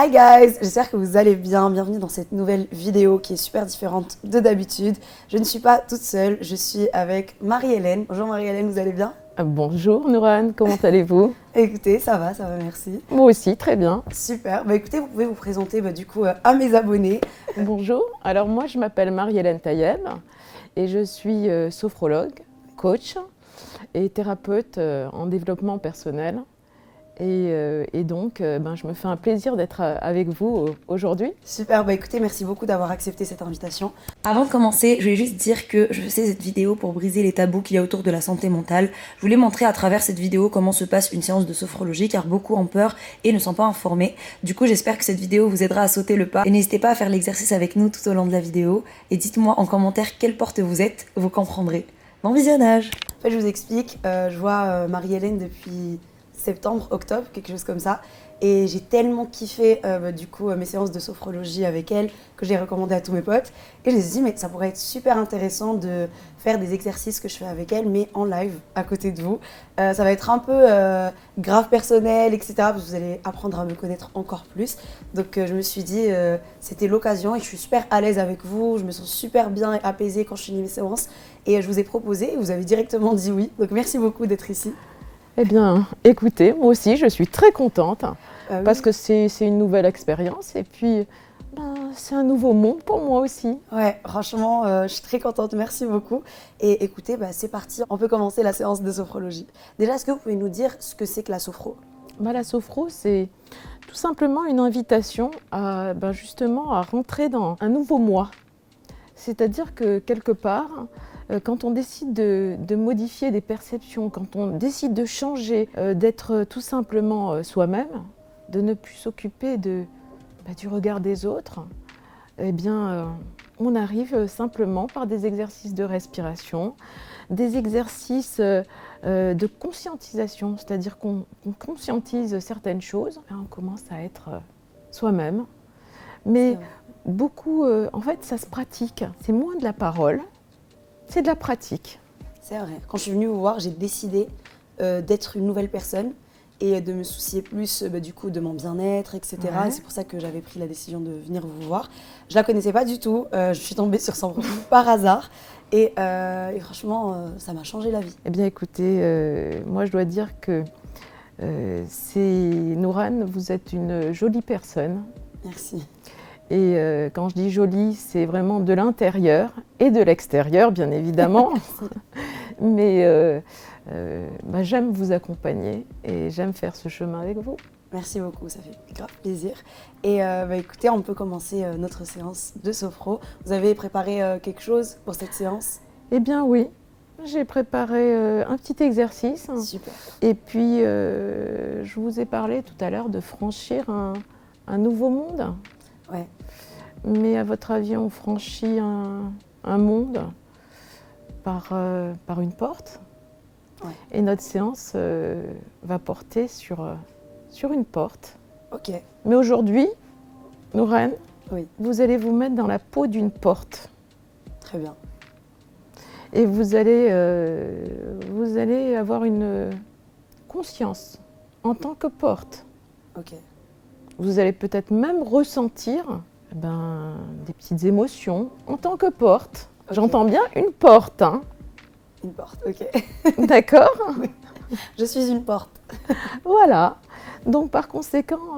Hi guys, j'espère que vous allez bien. Bienvenue dans cette nouvelle vidéo qui est super différente de d'habitude. Je ne suis pas toute seule, je suis avec Marie-Hélène. Bonjour Marie-Hélène, vous allez bien? Bonjour Nourane, comment allez-vous? Écoutez, ça va, merci. Moi aussi, très bien. Super, écoutez, vous pouvez vous présenter à mes abonnés. Bonjour, alors moi je m'appelle Marie-Hélène Taïeb et je suis sophrologue, coach et thérapeute en développement personnel. Et donc, je me fais un plaisir d'être avec vous aujourd'hui. Super, écoutez, merci beaucoup d'avoir accepté cette invitation. Avant de commencer, je voulais juste dire que je faisais cette vidéo pour briser les tabous qu'il y a autour de la santé mentale. Je voulais montrer à travers cette vidéo comment se passe une séance de sophrologie, car beaucoup ont peur et ne sont pas informés. Du coup, j'espère que cette vidéo vous aidera à sauter le pas. Et n'hésitez pas à faire l'exercice avec nous tout au long de la vidéo. Et dites-moi en commentaire quelle porte vous êtes, vous comprendrez. Bon visionnage. En fait, je vous explique, je vois Marie-Hélène depuis septembre, octobre, quelque chose comme ça. Et j'ai tellement kiffé mes séances de sophrologie avec elle que j'ai recommandé à tous mes potes. Et je me suis dit, mais ça pourrait être super intéressant de faire des exercices que je fais avec elle, mais en live, à côté de vous. Ça va être un peu grave personnel, etc. Parce que vous allez apprendre à me connaître encore plus. Donc je me suis dit, c'était l'occasion et je suis super à l'aise avec vous. Je me sens super bien et apaisée quand je finis mes séances. Et je vous ai proposé et vous avez directement dit oui. Donc merci beaucoup d'être ici. Eh bien, écoutez, moi aussi, je suis très contente parce que c'est une nouvelle expérience et puis c'est un nouveau monde pour moi aussi. Ouais, franchement, je suis très contente, merci beaucoup. Et écoutez, c'est parti, on peut commencer la séance de sophrologie. Déjà, est-ce que vous pouvez nous dire ce que c'est que la sophro? La sophro, c'est tout simplement une invitation à justement à rentrer dans un nouveau moi. C'est-à-dire que quelque part, quand on décide de modifier des perceptions, quand on décide de changer, d'être tout simplement soi-même, de ne plus s'occuper du regard des autres, eh bien, on arrive simplement par des exercices de respiration, des exercices de conscientisation, c'est-à-dire qu'on conscientise certaines choses, on commence à être soi-même. Mais beaucoup, en fait, ça se pratique, c'est moins de la parole. C'est de la pratique. C'est vrai. Quand je suis venue vous voir, j'ai décidé d'être une nouvelle personne et de me soucier plus de mon bien-être, etc. Ouais. C'est pour ça que j'avais pris la décision de venir vous voir. Je la connaissais pas du tout. Je suis tombée sur son profil par hasard. Et franchement, ça m'a changé la vie. Eh bien, écoutez, moi, je dois dire que Nourane, vous êtes une jolie personne. Merci. Et quand je dis jolie, c'est vraiment de l'intérieur et de l'extérieur, bien évidemment. Mais j'aime vous accompagner et j'aime faire ce chemin avec vous. Merci beaucoup, ça fait grave plaisir. Et écoutez, on peut commencer notre séance de sophro. Vous avez préparé quelque chose pour cette séance? Eh bien oui, j'ai préparé un petit exercice. Super. Et puis, je vous ai parlé tout à l'heure de franchir un nouveau monde. Ouais. Mais à votre avis, on franchit un monde par une porte. Ouais. Et notre séance va porter sur une porte. Ok. Mais aujourd'hui, Nourane, oui. Vous allez vous mettre dans la peau d'une porte. Très bien. Et vous allez avoir une conscience en tant que porte. Ok. Vous allez peut-être même ressentir des petites émotions en tant que porte. Okay. J'entends bien une porte. Hein. Une porte, ok. D'accord. Oui. Je suis une porte. Voilà. Donc par conséquent,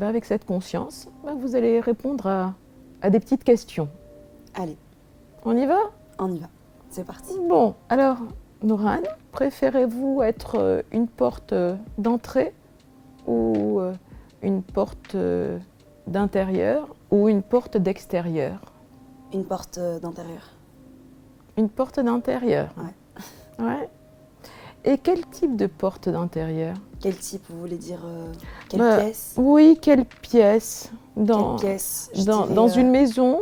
avec cette conscience, vous allez répondre à des petites questions. Allez. On y va? On y va. C'est parti. Bon, alors, Nourane, préférez-vous être une porte d'entrée ou une porte d'intérieur ou une porte d'extérieur? Une porte d'intérieur. Une porte d'intérieur? Ouais. Ouais. Et quel type de porte d'intérieur? Quel type, vous voulez dire quelle pièce? Oui, quelle pièce? Quelle pièce? Dans une maison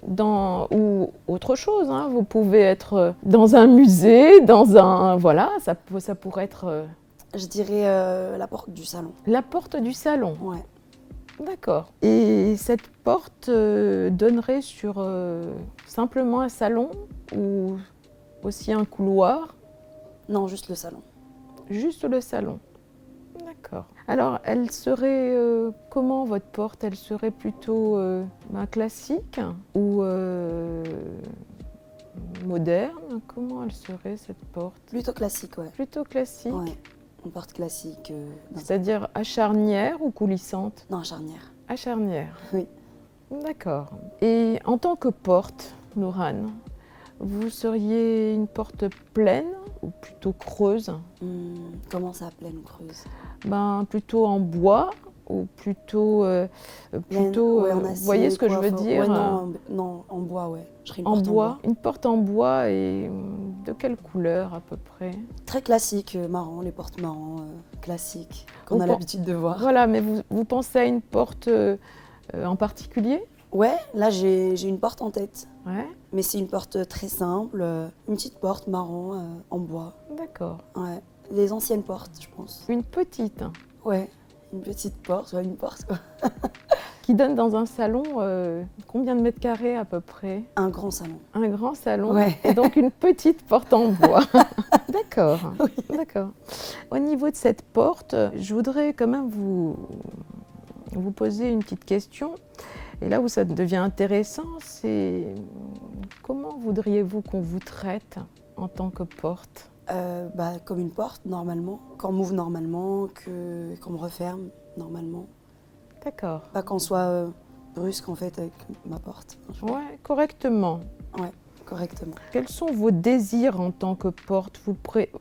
ou autre chose. Hein. Vous pouvez être dans un musée, voilà, ça pourrait être... Je dirais la porte du salon. La porte du salon? Ouais. D'accord. Et cette porte donnerait sur simplement un salon ou aussi un couloir? Non, juste le salon. Juste le salon. D'accord. Alors, elle serait comment votre porte? Elle serait plutôt classique ou moderne? Comment elle serait cette porte? Plutôt classique, ouais. Plutôt classique, Ouais, une porte classique. c'est-à-dire à charnière ou coulissante? Non, charnière. À charnière. Oui. D'accord. Et en tant que porte, Nourane, vous seriez une porte pleine ou plutôt creuse? Comment ça, pleine ou creuse? Plutôt en bois ou plutôt, Ouais, en vous acier, voyez ce que je veux quoi, dire? Ouais, non, en bois, ouais. Je serais une En porte en bois. bois. Une porte en bois et de quelle couleur à peu près? Très classique, marron, les portes marron, classiques, qu'on a Vous l'habitude de voir. Voilà, mais vous pensez à une porte en particulier? Ouais, là j'ai une porte en tête. Ouais, Mais c'est une porte très simple, une petite porte marron en bois. d'accord. Ouais, les anciennes portes, je pense. Une petite Ouais, une petite porte, ouais, une porte quoi. qui donne dans un salon combien de mètres carrés à peu près? Un grand salon. Un grand salon Ouais. et donc une petite porte en bois. D'accord, d'accord. Au niveau de cette porte, je voudrais quand même vous poser une petite question. Et là où ça devient intéressant, c'est comment voudriez-vous qu'on vous traite en tant que porte? Comme une porte, normalement. Qu'on m'ouvre normalement, qu'on me referme normalement. D'accord. Pas qu'on soit brusque en fait avec ma porte. Ouais, correctement. Ouais, correctement. Quels sont vos désirs en tant que porte?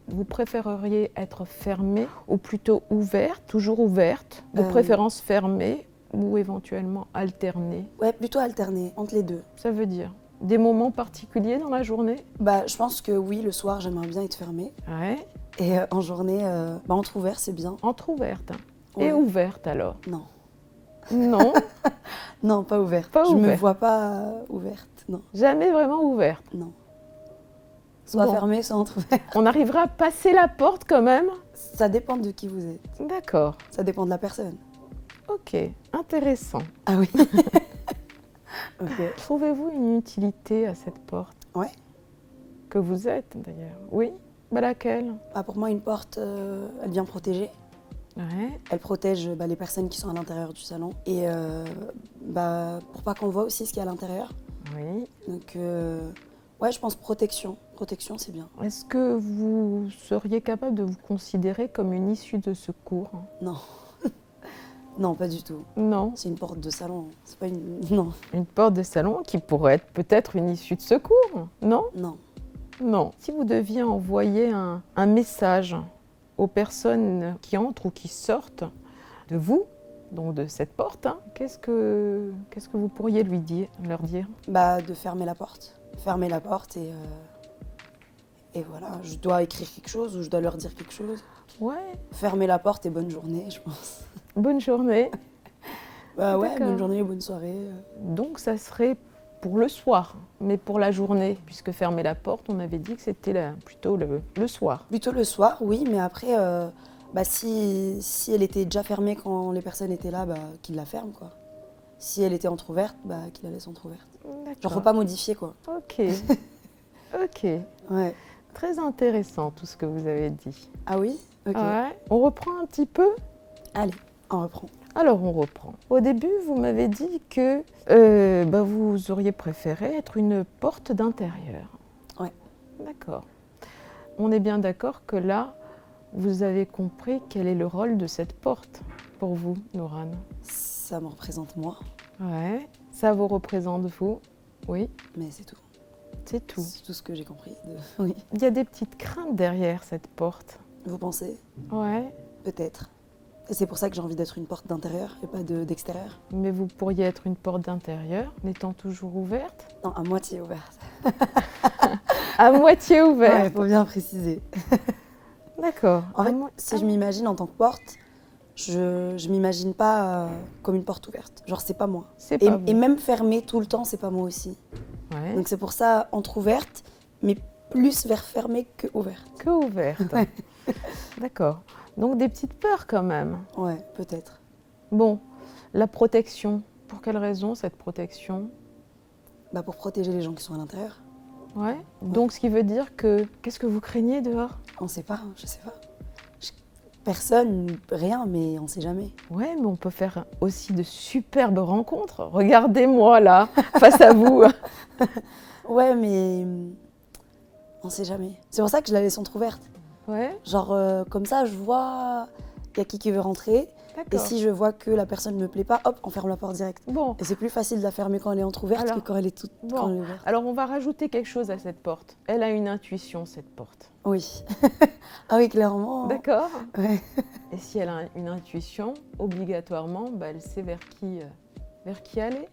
Vous préféreriez être fermée ou plutôt ouverte, toujours ouverte, de préférence fermée ou éventuellement alternée? Ouais, plutôt alterner entre les deux. Ça veut dire des moments particuliers dans la journée? Je pense que oui, le soir j'aimerais bien être fermée. Ouais. Et en journée, entrouvert c'est bien. Entrouverte. Ouais. Et ouverte alors? Non. Non, Non, pas ouverte. Pas Je me ouverte. vois pas ouverte, non. jamais vraiment ouverte. Non. Soit Bon. fermée, soit entrouverte. On arrivera à passer la porte quand même? Ça dépend de qui vous êtes. D'accord. Ça dépend de la personne. Ok, intéressant. Ah oui. Ok. Trouvez-vous une utilité à cette porte? Ouais. Que vous êtes d'ailleurs? Oui. Laquelle? Pour moi, une porte, elle vient protéger. Ouais. Elle protège les personnes qui sont à l'intérieur du salon. Et pour pas qu'on voit aussi ce qu'il y a à l'intérieur. Oui. Donc, ouais, je pense protection. Protection, c'est bien. Est-ce que vous seriez capable de vous considérer comme une issue de secours? Non. Non, pas du tout. Non. C'est une porte de salon. C'est pas une. Non. Une porte de salon qui pourrait être peut-être une issue de secours? Non? Non. Non. Si vous deviez envoyer un message aux personnes qui entrent ou qui sortent de vous, donc de cette porte, qu'est-ce que vous pourriez leur dire? De fermer la porte. Fermer la porte et voilà. Je dois écrire quelque chose ou je dois leur dire quelque chose. Ouais. Fermer la porte et bonne journée, je pense. Bonne journée. Ouais, D'accord. bonne journée, bonne soirée. Donc ça serait pour le soir, mais pour la journée, puisque fermer la porte, on avait dit que c'était plutôt le soir. Plutôt le soir, oui, mais après, si elle était déjà fermée quand les personnes étaient là, qu'il la ferme, quoi. Si elle était entrouverte, qu'il la laisse entrouverte. Genre, faut pas modifier, quoi. Ok. Ok. Ouais. Très intéressant tout ce que vous avez dit. Ah oui? Ok. Ouais. On reprend un petit peu? Allez, on reprend. Alors on reprend. Au début, vous m'avez dit que vous auriez préféré être une porte d'intérieur. Ouais. D'accord. On est bien d'accord que là, vous avez compris quel est le rôle de cette porte pour vous, Nourane? Ça me représente moi, Ouais. Ça vous représente vous? Oui. mais c'est tout. C'est tout. C'est tout ce que j'ai compris. Oui. Il y a des petites craintes derrière cette porte. Vous pensez? Ouais. Peut-être. Et c'est pour ça que j'ai envie d'être une porte d'intérieur et pas d'extérieur. Mais vous pourriez être une porte d'intérieur, n'étant toujours ouverte? Non, à moitié ouverte. À moitié Ouais, ouverte. faut bien préciser. D'accord. En fait, si je m'imagine en tant que porte, je m'imagine pas comme une porte ouverte. Genre, c'est pas moi. C'est pas vous. Et même fermée tout le temps, c'est pas moi aussi. Ouais. Donc c'est pour ça, entrouverte, mais plus vers fermée que ouverte. Que ouverte. Ouais. D'accord. Donc des petites peurs quand même. Ouais, peut-être. Bon, la protection. Pour quelle raison cette protection? Pour protéger les gens qui sont à l'intérieur. Ouais. Donc ce qui veut dire que... Qu'est-ce que vous craignez dehors? On sait pas, je sais pas. Personne, rien, mais on sait jamais. Ouais, mais on peut faire aussi de superbes rencontres. Regardez-moi là, face à vous. Ouais, mais on sait jamais. C'est pour ça que je la laisse entrouverte. Ouais, Genre, comme ça, je vois, il y a qui veut rentrer. Et d'accord. si je vois que la personne ne me plaît pas, hop, on ferme la porte direct. Bon, Et c'est plus facile de la fermer quand elle est entrouverte Alors, que quand elle est toute bon. quand elle est ouverte. Alors on va rajouter quelque chose à cette porte. Elle a une intuition, cette porte. Oui. Ah oui, clairement. D'accord. Ouais. Et si elle a une intuition, obligatoirement, bah, elle sait vers qui aller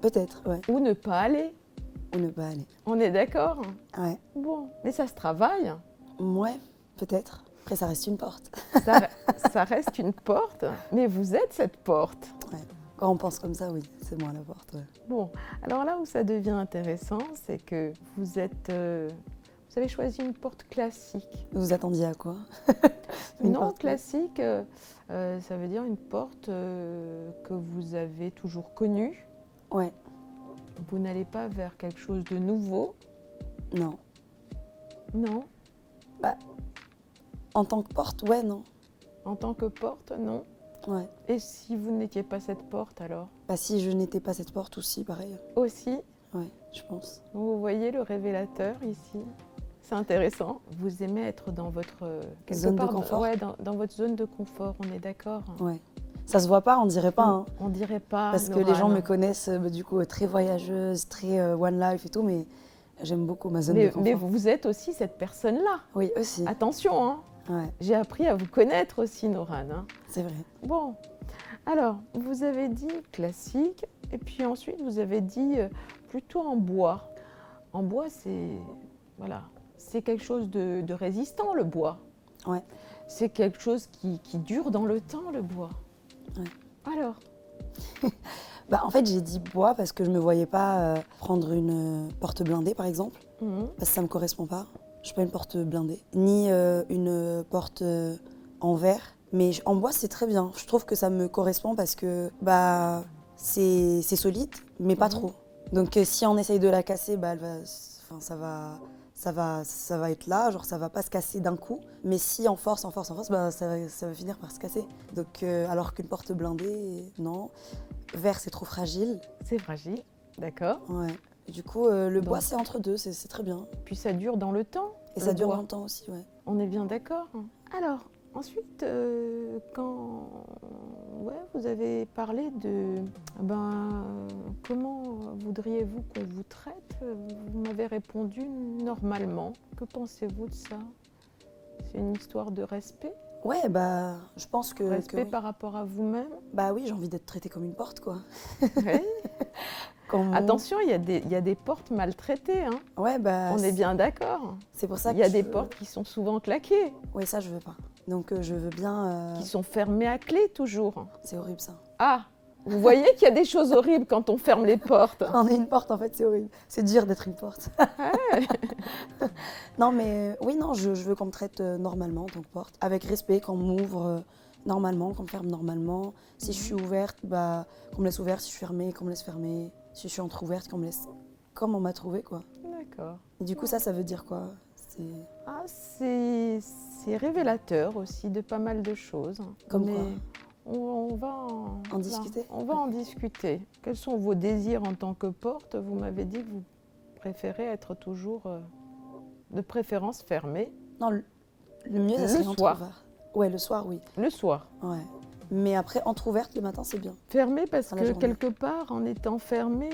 Peut-être, ouais. ou ne pas aller. Ou ne pas aller. On est d'accord? Ouais. Bon, mais ça se travaille. Ouais, peut-être. Après, ça reste une porte. Ça, ça reste une porte, mais vous êtes cette porte. Quand on pense comme ça, oui, c'est moi la porte. Ouais. Bon, alors là où ça devient intéressant, c'est que vous avez choisi une porte classique. Vous attendiez à quoi? Une Non, porte classique, ça veut dire une porte que vous avez toujours connue. Ouais, Vous n'allez pas vers quelque chose de nouveau. non. Non. En tant que porte, ouais, non. En tant que porte, non. Ouais. Et si vous n'étiez pas cette porte alors? Bah, si je n'étais pas cette porte aussi, pareil. Aussi, Ouais, je pense. vous voyez le révélateur ici? C'est intéressant. Vous aimez être dans votre quelque Zone de part, confort. Ouais, dans votre zone de confort, on est d'accord. Ouais. Ça se voit pas, on dirait pas, hein. On dirait pas. Parce que les gens Laurane. me connaissent, du coup, très voyageuse, très one life et tout, mais j'aime beaucoup ma zone de Mais, confort. mais vous êtes aussi cette personne-là. Oui, aussi. Attention, hein. Ouais, J'ai appris à vous connaître aussi, Laurane, hein. c'est vrai. Bon, alors, vous avez dit classique, et puis ensuite, vous avez dit plutôt en bois. En bois, c'est quelque chose de résistant, le bois. Ouais. C'est quelque chose qui dure dans le temps, le bois. Ouais. Alors, Bah, en fait, j'ai dit bois parce que je me voyais pas prendre une porte blindée, par exemple, parce que ça me correspond pas. Je suis pas une porte blindée, ni une porte en verre. Mais en bois, c'est très bien. Je trouve que ça me correspond parce que bah, c'est solide, mais pas trop. Donc si on essaye de la casser, bah, ça va être là, genre ça va pas se casser d'un coup. Mais si on force, bah, ça va finir par se casser. Donc alors qu'une porte blindée, non. Verre, c'est trop fragile. c'est fragile, d'accord. Ouais. Et du coup, le Donc- bois, c'est entre deux, c'est très bien. Puis ça dure dans le temps. Et le ça dure bois. longtemps aussi, ouais. On est bien d'accord. Alors, ensuite, quand vous avez parlé de comment voudriez-vous qu'on vous traite, vous m'avez répondu normalement. Que pensez-vous de ça? C'est une histoire de respect? Ouais, bah, je pense que... Respect oui. par rapport à vous-même? Bah oui, j'ai envie d'être traitée comme une porte, quoi. Oui. Comme- Attention, il y a des portes maltraitées, hein. Ouais, bah... On est bien d'accord. C'est pour ça Il que y a je des veux- portes qui sont souvent claquées, Ouais, ça, je veux pas. Donc, je veux bien... qui sont fermées à clé toujours. C'est horrible, ça. Ah, vous voyez qu'il y a des choses horribles quand on ferme les portes. On est une porte, en fait, c'est horrible. C'est dur d'être une porte. Non, mais oui, non, je veux qu'on me traite normalement en tant que porte. Avec respect, qu'on m'ouvre normalement, qu'on me ferme normalement. Si je suis ouverte, bah, qu'on me laisse ouverte. Si je suis fermée, qu'on me laisse fermer. Si je suis entrouverte, qu'on me laisse... Comme on m'a trouvé, quoi. D'accord. Et du coup, ça veut dire quoi? Ah, c'est révélateur aussi de pas mal de choses. Comme Mais quoi? on va En discuter? On va en discuter. Quels sont vos désirs en tant que porte? Vous m'avez dit que vous préférez être toujours, de préférence, fermée. Non, le mieux, ça Le serait soir. entrouvert. Ouais, le soir, oui. Le soir. Ouais. Mais après, entrouverte, le matin, c'est bien. Fermée parce Dans la que journée. quelque part, en étant fermée,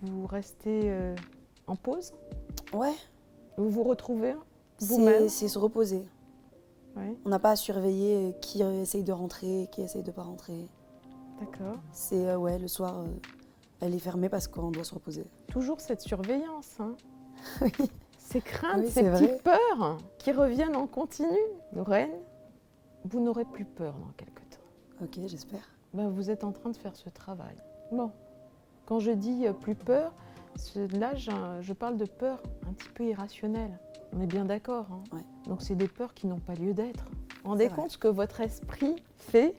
vous restez en pause. Ouais, Vous vous retrouvez vous-même. c'est se reposer. Oui, On n'a pas à surveiller qui essaye de rentrer, qui essaye de pas rentrer. d'accord. C'est, ouais, le soir, elle est fermée parce qu'on doit se reposer. Toujours cette surveillance, hein. Oui. Ces craintes, Oui, ces c'est petites vrai. peurs qui reviennent en continu. Lorraine, vous n'aurez plus peur dans quelque temps. Ok, j'espère. Vous êtes en train de faire ce travail. Bon, quand je dis plus peur, là je parle de peur un petit peu irrationnelle. On est bien d'accord, hein. Ouais. Donc c'est des peurs qui n'ont pas lieu d'être. Vous vous rendez vrai. compte ce que votre esprit fait?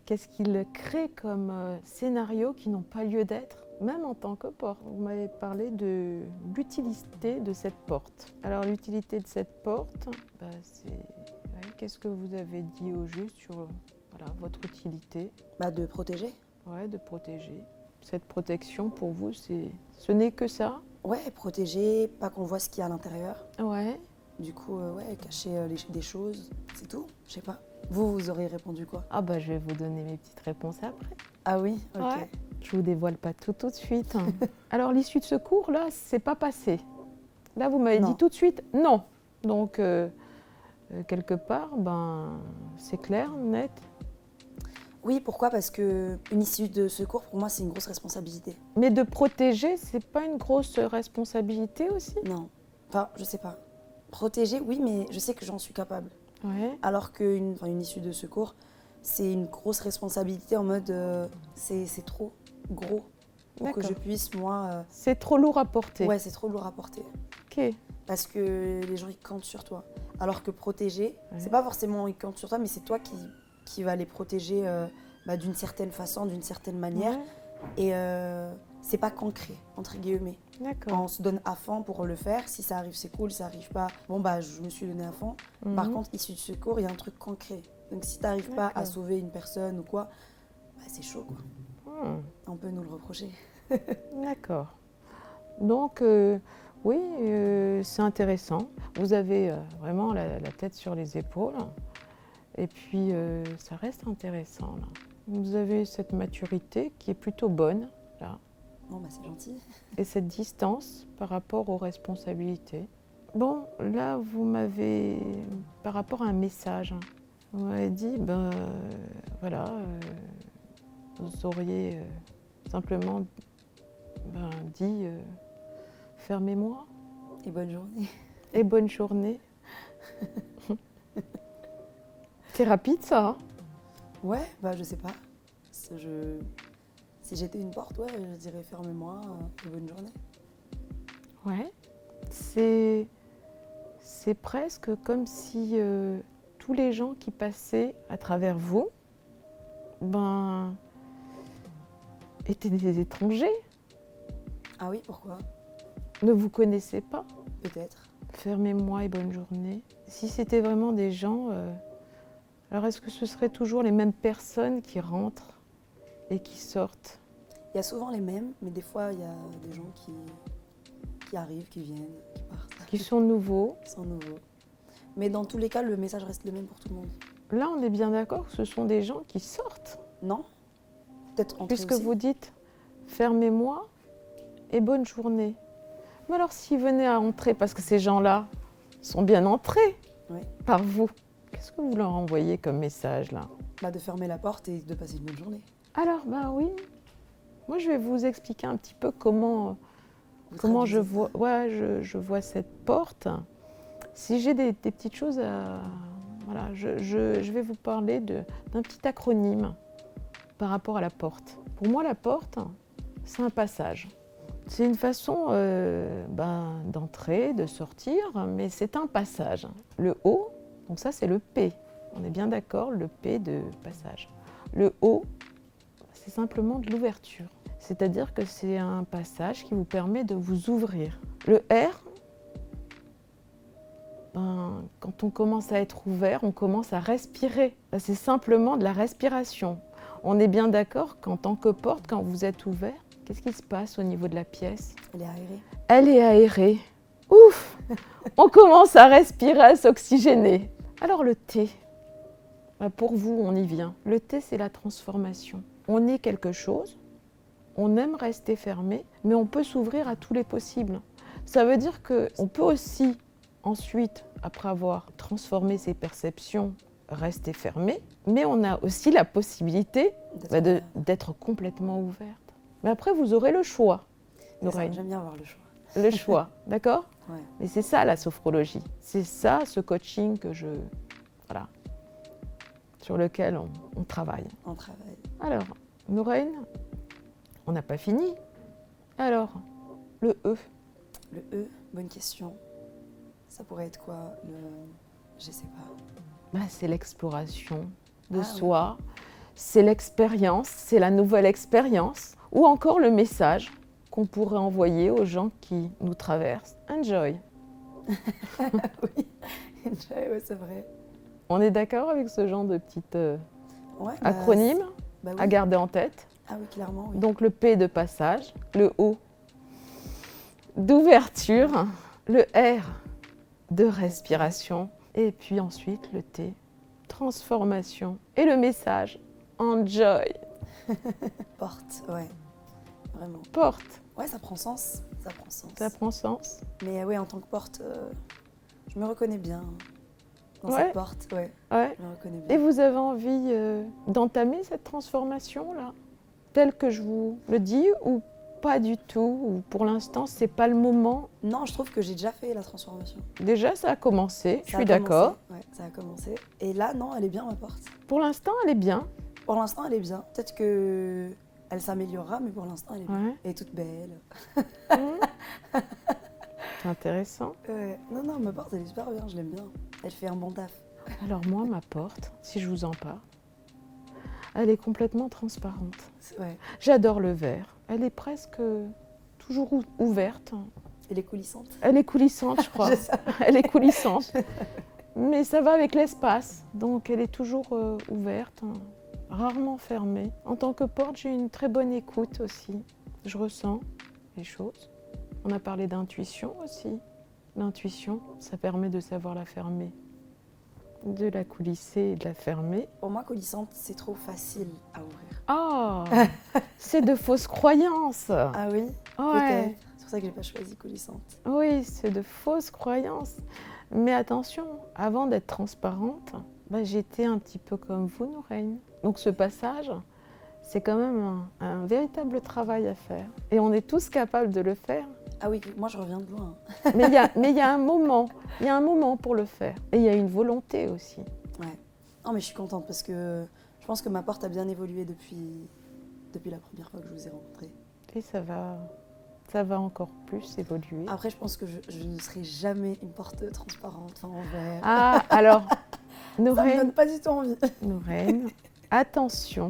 Qu'est-ce qu'il crée comme scénarios qui n'ont pas lieu d'être? Même en tant que porte. Vous m'avez parlé de l'utilité de cette porte. Alors l'utilité de cette porte, c'est qu'est-ce que vous avez dit au juste sur voilà, votre utilité? Bah, de protéger. Ouais, de protéger. Cette protection, pour vous, ce n'est que ça? Ouais, protéger, pas qu'on voit ce qu'il y a à l'intérieur. Ouais. Du coup, ouais, cacher des choses, c'est tout. Je sais pas. Vous auriez répondu quoi? Ah bah, je vais vous donner mes petites réponses après. Ah oui, ok. Ouais. Je vous dévoile pas tout de suite. Alors, l'issue de secours, là, c'est pas passé. Là, vous m'avez Non. dit tout de suite non. Donc, quelque part, ben, c'est clair, net. Oui, pourquoi? Parce que une issue de secours, pour moi, c'est une grosse responsabilité. Mais de protéger, c'est pas une grosse responsabilité aussi? Non. Enfin, je sais pas. Protéger, oui, mais je sais que j'en suis capable. Ouais. Alors qu'une une issue de secours, c'est une grosse responsabilité en mode c'est trop gros pour que D'accord. je puisse, moi. C'est trop lourd à porter. Ouais, c'est trop lourd à porter. Ok. Parce que les gens, ils comptent sur toi. Alors que protéger, Ouais. c'est pas forcément ils comptent sur toi, mais c'est toi qui va les protéger d'une certaine façon, d'une certaine manière. Ouais. Et c'est pas concret, entre guillemets. D'accord. On se donne à fond pour le faire. Si ça arrive, c'est cool. Si ça arrive pas, bon, bah, je me suis donné à fond. Par Mhm. contre, issue de secours, il y a un truc concret. Donc, si t'arrives pas à D'accord. sauver une personne ou quoi, bah, c'est chaud, quoi. On peut nous le reprocher. D'accord. Donc, oui, c'est intéressant. Vous avez vraiment la tête sur les épaules. Et puis, ça reste intéressant, là. Vous avez cette maturité qui est plutôt bonne, là. Bon, bah, c'est gentil. Et cette distance par rapport aux responsabilités. Bon, là, vous m'avez, par rapport à un message, vous m'avez dit, ben voilà, vous auriez simplement dit, fermez-moi Et bonne journée. et bonne journée. C'est rapide, ça, hein? Ouais, bah, je sais pas. Si j'étais une porte, ouais, je dirais fermez-moi et bonne journée. Ouais. C'est presque comme si tous les gens qui passaient à travers vous, ben, étaient des étrangers, Ah oui, pourquoi? ne vous connaissaient pas. Peut-être. Fermez-moi et bonne journée. Si c'était vraiment des gens, alors est-ce que ce seraient toujours les mêmes personnes qui rentrent et qui sortent? Il y a souvent les mêmes, mais des fois, il y a des gens qui arrivent, qui viennent, qui partent. Qui sont nouveaux? Qui sont nouveaux. Mais dans tous les cas, le message reste le même pour tout le monde. Là, on est bien d'accord que ce sont des gens qui sortent. Non? Peut-être entrer Puisque aussi. vous dites fermez-moi et bonne journée. Mais alors s'ils venaient à entrer, parce que ces gens-là sont bien entrés Oui. par vous, qu'est-ce que vous leur envoyez comme message là? Bah, de fermer la porte et de passer une bonne journée. Alors oui, moi je vais vous expliquer un petit peu comment je vois, je vois cette porte. Si j'ai des petites choses à... Voilà, je vais vous parler d'un petit acronyme par rapport à la porte. Pour moi, la porte, c'est un passage. C'est une façon d'entrer, de sortir, mais c'est un passage. Le O, donc ça c'est le P. On est bien d'accord, le P de passage. Le O, c'est simplement de l'ouverture. C'est-à-dire que c'est un passage qui vous permet de vous ouvrir. Le R, quand on commence à être ouvert, on commence à respirer. C'est simplement de la respiration. On est bien d'accord qu'en tant que porte, quand vous êtes ouvert, qu'est-ce qui se passe au niveau de la pièce? Elle est aérée. Elle est aérée. Ouf! On commence à respirer, à s'oxygéner. Alors le T, pour vous, on y vient. Le T, c'est la transformation. On est quelque chose, on aime rester fermé, mais on peut s'ouvrir à tous les possibles. Ça veut dire qu'on peut aussi, ensuite, après avoir transformé ses perceptions, rester fermé, mais on a aussi la possibilité d'être complètement ouverte. Mais après, vous aurez le choix. J'aime bien avoir le choix. Le choix, d'accord? Ouais. Mais c'est ça la sophrologie. C'est ça ce coaching voilà, sur lequel on travaille. On travaille. Alors, Nouraine, on n'a pas fini. Alors, le E. Le E, bonne question. Ça pourrait être quoi? Je sais pas. C'est l'exploration de Ah, soi, c'est l'expérience, c'est la nouvelle expérience, ou encore le message qu'on pourrait envoyer aux gens qui nous traversent. Enjoy. Oui, ouais, c'est vrai. On est d'accord avec ce genre de petites Ouais, acronymes oui. à garder en tête? Ah oui, clairement, oui. Donc le P de passage, le O d'ouverture, le R de respiration et puis ensuite le T, transformation et le message, enjoy. Porte, ouais, vraiment. Porte, Ouais, ça prend sens, ça prend sens. ça prend sens. Mais ouais, en tant que porte, je me reconnais bien dans Ouais. cette porte, ouais, Ouais. je me reconnais Et bien. vous avez envie d'entamer cette transformation-là, telle que je vous le dis, ou pas du tout, ou pour l'instant, c'est pas le moment? Non, je trouve que j'ai déjà fait la transformation. Déjà, ça a commencé, je Ça suis a d'accord. commencé, ouais, ça a commencé. Et là, non, elle est bien, ma porte. Pour l'instant, elle est bien. Pour l'instant, elle est bien. Peut-être que elle s'améliorera, mais pour l'instant, elle est bien. Ouais. Elle est toute belle. C'est intéressant. Ouais. Non, non, ma porte, elle est super bien, je l'aime bien. Elle fait un bon taf. Alors moi, ma porte, si je vous en parle, elle est complètement transparente. Ouais. J'adore le verre. Elle est presque toujours ouverte. Elle est coulissante. Elle est coulissante, je crois. Je sais. Elle est coulissante. Mais ça va avec l'espace. Donc elle est toujours ouverte, rarement fermée. En tant que porte, j'ai une très bonne écoute aussi. Je ressens les choses. On a parlé d'intuition aussi. L'intuition, ça permet de savoir la fermer, de la coulisser et de la fermer. Pour moi, coulissante, c'est trop facile à ouvrir. Ah, c'est de fausses croyances. Ah oui? Ouais. Peut-être. C'est pour ça que j'ai pas choisi coulissante. Oui, c'est de fausses croyances. Mais attention, avant d'être transparente, j'étais un petit peu comme vous, Nouraine. Donc ce passage, c'est quand même un véritable travail à faire. Et on est tous capables de le faire. Ah oui, moi je reviens de loin. Mais il y a un moment pour le faire. Et il y a une volonté aussi. Ouais. Non, mais je suis contente parce que je pense que ma porte a bien évolué depuis la première fois que je vous ai rencontré. Et ça va encore plus évoluer. Après, je pense que je ne serai jamais une porte transparente, enfin en verre. Ah, alors, Ça me Nouraine, donne pas du tout envie. Nouraine, attention,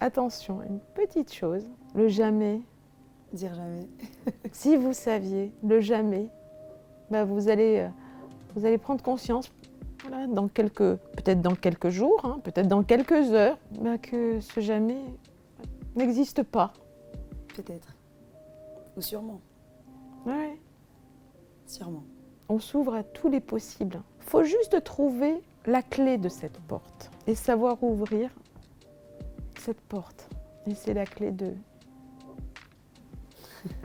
une petite chose, le jamais. Dire jamais. Si vous saviez le jamais, vous allez prendre conscience, voilà, peut-être dans quelques jours, hein, peut-être dans quelques heures, que ce jamais n'existe pas. Peut-être. Ou sûrement. Ouais. Sûrement. On s'ouvre à tous les possibles. Il faut juste trouver la clé de cette porte et savoir ouvrir cette porte. Et c'est la clé de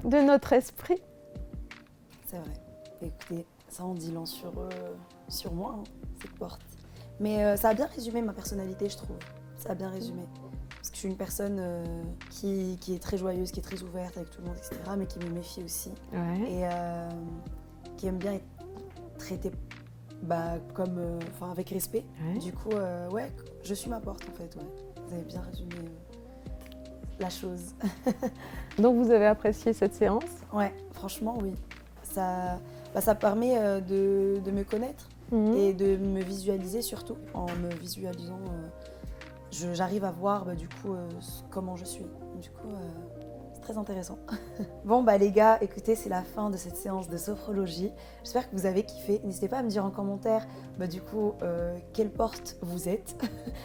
notre esprit. C'est vrai. Écoutez, ça en dit long sur moi, hein, cette porte. Mais ça a bien résumé ma personnalité, je trouve. Ça a bien résumé. Parce que je suis une personne qui est très joyeuse, qui est très ouverte avec tout le monde, etc. Mais qui me méfie aussi. Ouais. Et qui aime bien être traitée avec respect. Ouais. Du coup, ouais, je suis ma porte en fait. Ouais. Vous avez bien résumé la chose. Donc vous avez apprécié cette séance? Ouais, franchement, oui. Ça permet de me connaître et de me visualiser surtout. En me visualisant, j'arrive à voir comment je suis. Du coup, c'est très intéressant. Bon, les gars, écoutez, c'est la fin de cette séance de sophrologie. J'espère que vous avez kiffé. N'hésitez pas à me dire en commentaire, quelle porte vous êtes.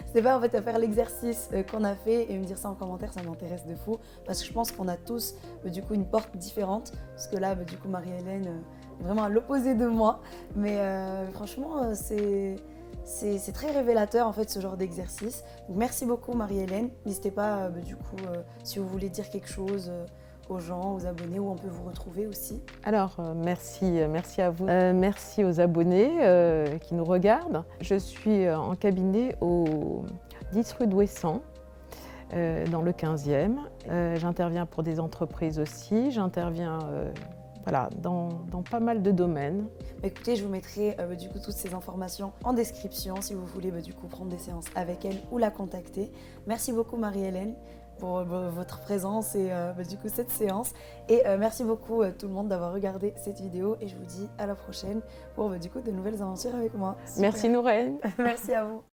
N'hésitez pas en fait à faire l'exercice qu'on a fait et me dire ça en commentaire, ça m'intéresse de fou. Parce que je pense qu'on a tous une porte différente. Parce que là, Marie-Hélène est vraiment à l'opposé de moi. Mais franchement, c'est très révélateur en fait ce genre d'exercice. Donc merci beaucoup Marie-Hélène. N'hésitez pas si vous voulez dire quelque chose aux gens, aux abonnés, où on peut vous retrouver aussi. Alors merci à vous. Merci aux abonnés qui nous regardent. Je suis en cabinet au 10 rue d'Ouessant, dans le 15e. J'interviens pour des entreprises aussi. J'interviens dans pas mal de domaines. Écoutez, je vous mettrai toutes ces informations en description si vous voulez prendre des séances avec elle ou la contacter. Merci beaucoup Marie-Hélène pour votre présence et cette séance. Et merci beaucoup tout le monde d'avoir regardé cette vidéo et je vous dis à la prochaine pour de nouvelles aventures avec moi. Super. Merci Nouraine. Merci à vous.